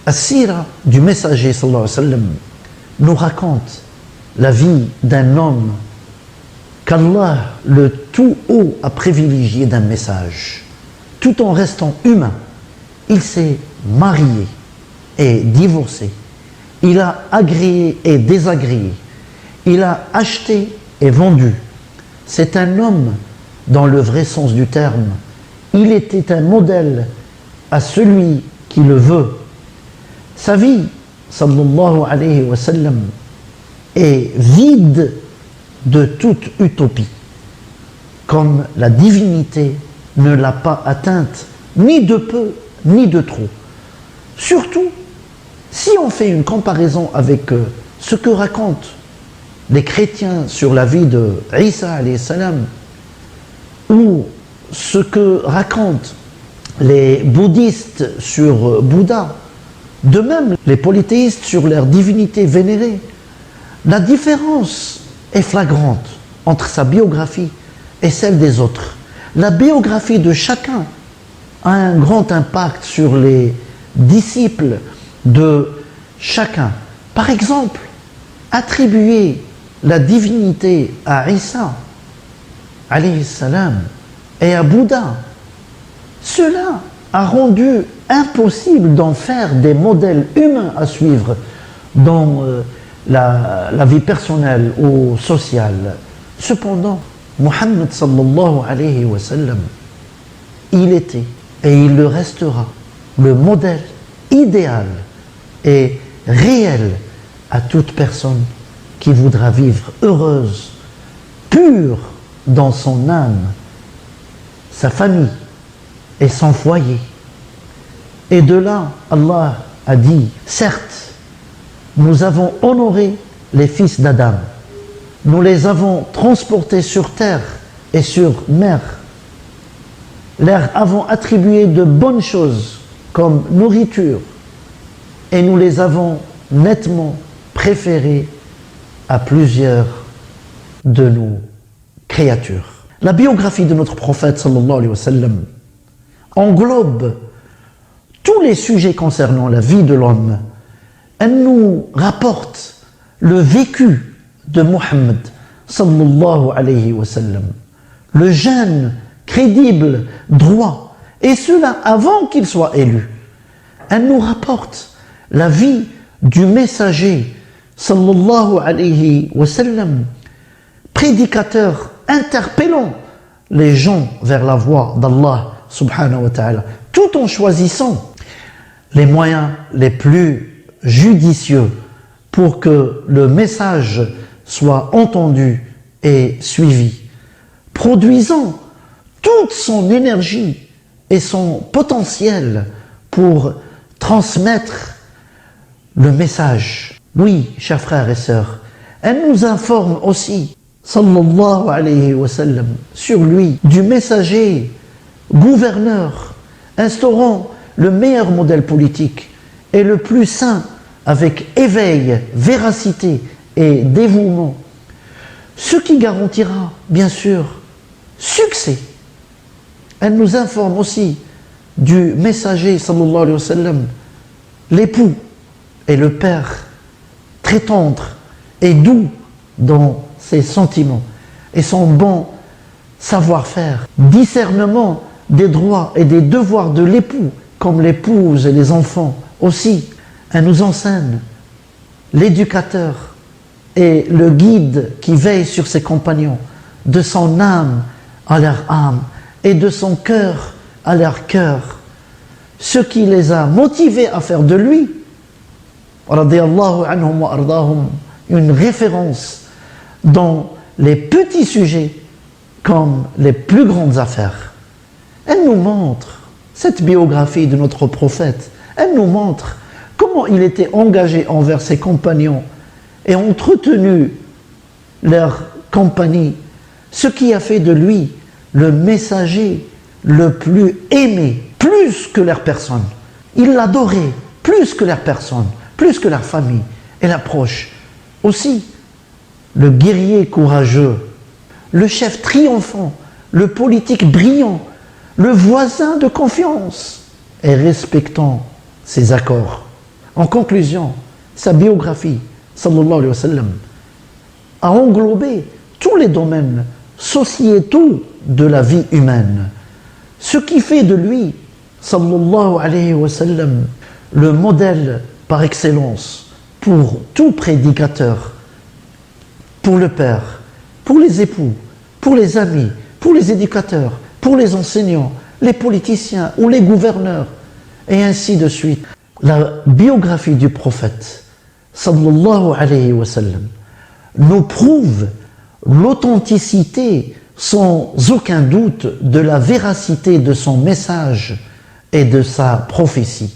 As-Sira du messager sallallahu alayhi wa sallam nous raconte la vie d'un homme qu'Allah, le tout haut, a privilégié d'un message. Tout en restant humain, il s'est marié et divorcé. Il a agréé et désagréé. Il a acheté et vendu. C'est un homme dans le vrai sens du terme. Il était un modèle à celui qui le veut. Sa vie, sallallahu alayhi wa sallam, est vide de toute utopie, comme la divinité ne l'a pas atteinte, ni de peu, ni de trop. Surtout, si on fait une comparaison avec ce que racontent les chrétiens sur la vie de Isa alayhi salam, ou ce que racontent les bouddhistes sur Bouddha, de même les polythéistes sur leur divinité vénérée, la différence est flagrante entre sa biographie et celle des autres. La biographie de chacun a un grand impact sur les disciples de chacun. Par exemple, attribuer la divinité à Isa, alayhi salam, et à Bouddha, cela a rendu impossible d'en faire des modèles humains à suivre dans la vie personnelle ou sociale. Cependant, Muhammad sallallahu alayhi wa sallam, il était et il le restera le modèle idéal et réel à toute personne qui voudra vivre heureuse, pure dans son âme, sa famille et son foyer. Et de là, Allah a dit, certes, nous avons honoré les fils d'Adam, nous les avons transportés sur terre et sur mer, leur avons attribué de bonnes choses comme nourriture, et nous les avons nettement préférés à plusieurs de nos créatures. La biographie de notre prophète sallallahu alayhi wa sallam englobe tous les sujets concernant la vie de l'homme. Elle nous rapporte le vécu de Muhammad sallallahu alayhi wa sallam, le jeune, crédible, droit, et cela avant qu'il soit élu. Elle nous rapporte la vie du messager sallallahu alayhi wa sallam, prédicateur interpellant les gens vers la voie d'Allah subhanahu wa ta'ala, tout en choisissant les moyens les plus judicieux pour que le message soit entendu et suivi, produisant toute son énergie et son potentiel pour transmettre le message. Oui, chers frères et sœurs, elle nous informe aussi, sallallahu alayhi wa sallam, sur lui, du messager, gouverneur, instaurant le meilleur modèle politique et le plus sain, avec éveil, véracité et dévouement, ce qui garantira, bien sûr, succès. Elle nous informe aussi du messager, sallallahu alayhi wa sallam, l'époux et le père, très tendre et doux dans ses sentiments et son bon savoir-faire, discernement des droits et des devoirs de l'époux, comme l'épouse et les enfants aussi. Elle nous enseigne l'éducateur et le guide qui veille sur ses compagnons, de son âme à leur âme et de son cœur à leur cœur, ce qui les a motivés à faire de lui, radiyallahu anhum wa ardahum, une référence dans les petits sujets comme les plus grandes affaires. Elle nous montre cette biographie de notre prophète. Elle nous montre comment il était engagé envers ses compagnons et entretenu leur compagnie, ce qui a fait de lui le messager le plus aimé, plus que leur personne. Il l'adorait plus que leur personne, plus que leur famille et leurs proches. Aussi, le guerrier courageux, le chef triomphant, le politique brillant, le voisin de confiance et respectant ses accords. En conclusion, sa biographie, sallallahu alayhi wa sallam, a englobé tous les domaines sociétaux de la vie humaine. Ce qui fait de lui, sallallahu alayhi wa sallam, le modèle par excellence pour tout prédicateur, pour le père, pour les époux, pour les amis, pour les éducateurs, pour les enseignants, les politiciens ou les gouverneurs, et ainsi de suite. La biographie du prophète, sallallahu alayhi wa sallam, nous prouve l'authenticité sans aucun doute de la véracité de son message et de sa prophétie.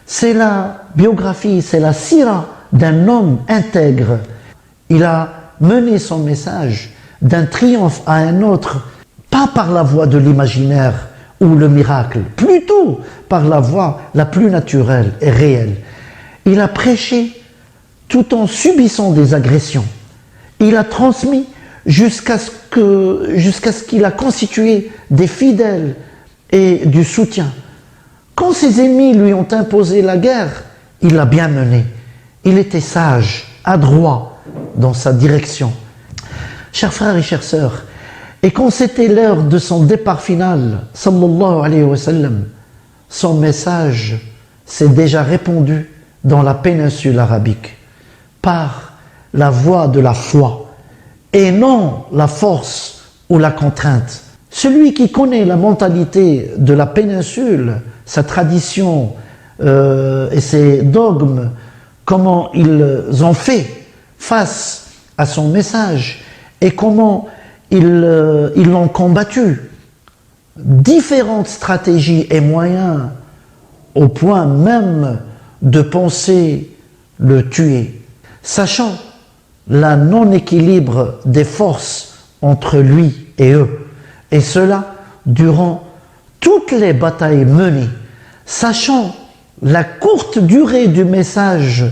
C'est la biographie, c'est la sira d'un homme intègre. Il a mené son message d'un triomphe à un autre, pas par la voie de l'imaginaire ou le miracle, plutôt par la voie la plus naturelle et réelle. Il a prêché tout en subissant des agressions. Il a transmis jusqu'à ce qu'il a constitué des fidèles et du soutien. Quand ses ennemis lui ont imposé la guerre, il l'a bien menée. Il était sage, adroit dans sa direction. Chers frères et chères sœurs, et quand c'était l'heure de son départ final, sallallahu alayhi wa sallam, son message s'est déjà répandu dans la péninsule arabique par la voie de la foi et non la force ou la contrainte. Celui qui connaît la mentalité de la péninsule, sa tradition et ses dogmes, comment ils ont fait face à son message et comment ils l'ont combattu. Différentes stratégies et moyens au point même de penser le tuer, sachant la non-équilibre des forces entre lui et eux, et cela durant toutes les batailles menées, sachant la courte durée du message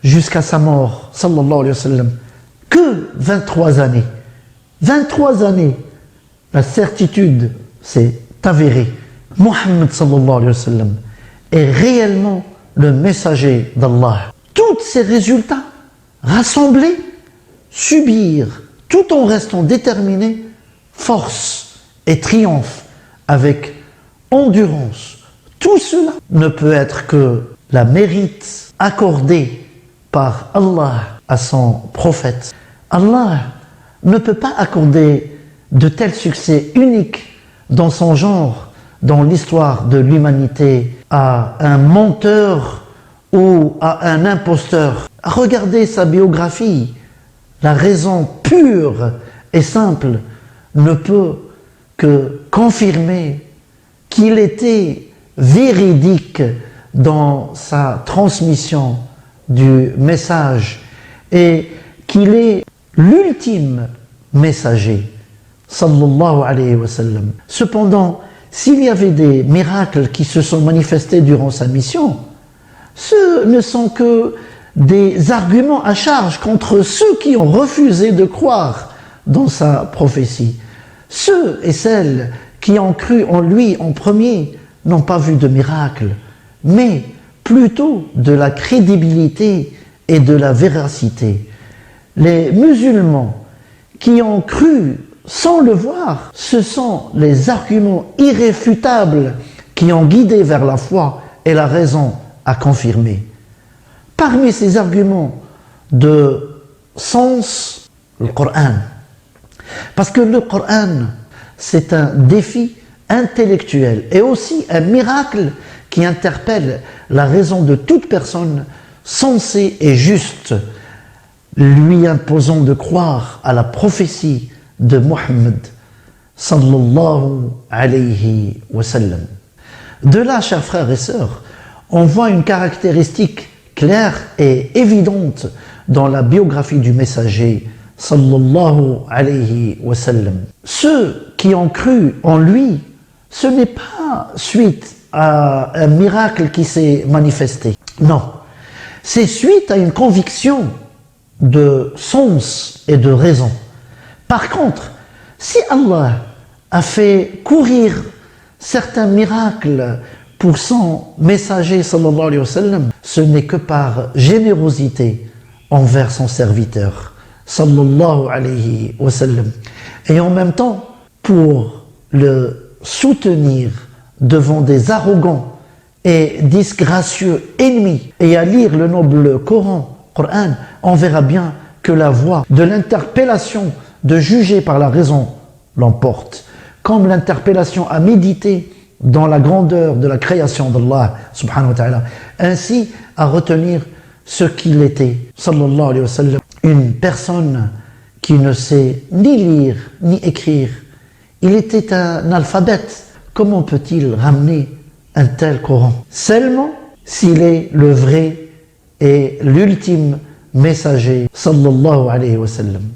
jusqu'à sa mort, sallallahu alayhi wa sallam, que 23 années. 23 années, la certitude s'est avérée. Mohammed sallallahu alayhi wa sallam est réellement le messager d'Allah. Tous ces résultats rassemblés, subir tout en restant déterminé, force et triomphe avec endurance. Tout cela ne peut être que la mérite accordée par Allah à son prophète. Allah ne peut pas accorder de tels succès uniques dans son genre, dans l'histoire de l'humanité, à un menteur ou à un imposteur. Regardez sa biographie. La raison pure et simple ne peut que confirmer qu'il était véridique dans sa transmission du message et qu'il est l'ultime messager, sallallahu alayhi wa sallam. Cependant, s'il y avait des miracles qui se sont manifestés durant sa mission, ce ne sont que des arguments à charge contre ceux qui ont refusé de croire dans sa prophétie. Ceux et celles qui ont cru en lui en premier n'ont pas vu de miracle, mais plutôt de la crédibilité et de la véracité. Les musulmans qui ont cru sans le voir, ce sont les arguments irréfutables qui ont guidé vers la foi et la raison à confirmer. Parmi ces arguments de sens, le Coran. Parce que le Coran, c'est un défi intellectuel et aussi un miracle qui interpelle la raison de toute personne sensée et juste, lui imposant de croire à la prophétie de Muhammad sallallahu alayhi wa sallam. De là, chers frères et sœurs, on voit une caractéristique claire et évidente dans la biographie du messager sallallahu alayhi wa sallam. Ceux qui ont cru en lui, ce n'est pas suite à un miracle qui s'est manifesté. Non, c'est suite à une conviction de sens et de raison. Par contre, si Allah a fait courir certains miracles pour son messager sallallahu alayhi wa sallam, ce n'est que par générosité envers son serviteur sallallahu alayhi wa sallam. Et en même temps, pour le soutenir devant des arrogants et disgracieux ennemis, et à lire le noble Coran, on verra bien que la voie de l'interpellation de juger par la raison l'emporte, comme l'interpellation à méditer dans la grandeur de la création d'Allah subhanahu wa ta'ala, ainsi à retenir ce qu'il était, sallallahu alayhi wa sallam, une personne qui ne sait ni lire ni écrire. Il était un alphabète. Comment peut-il ramener un tel Coran? Seulement s'il est le vrai et l'ultime messager, sallallahu alayhi wa sallam.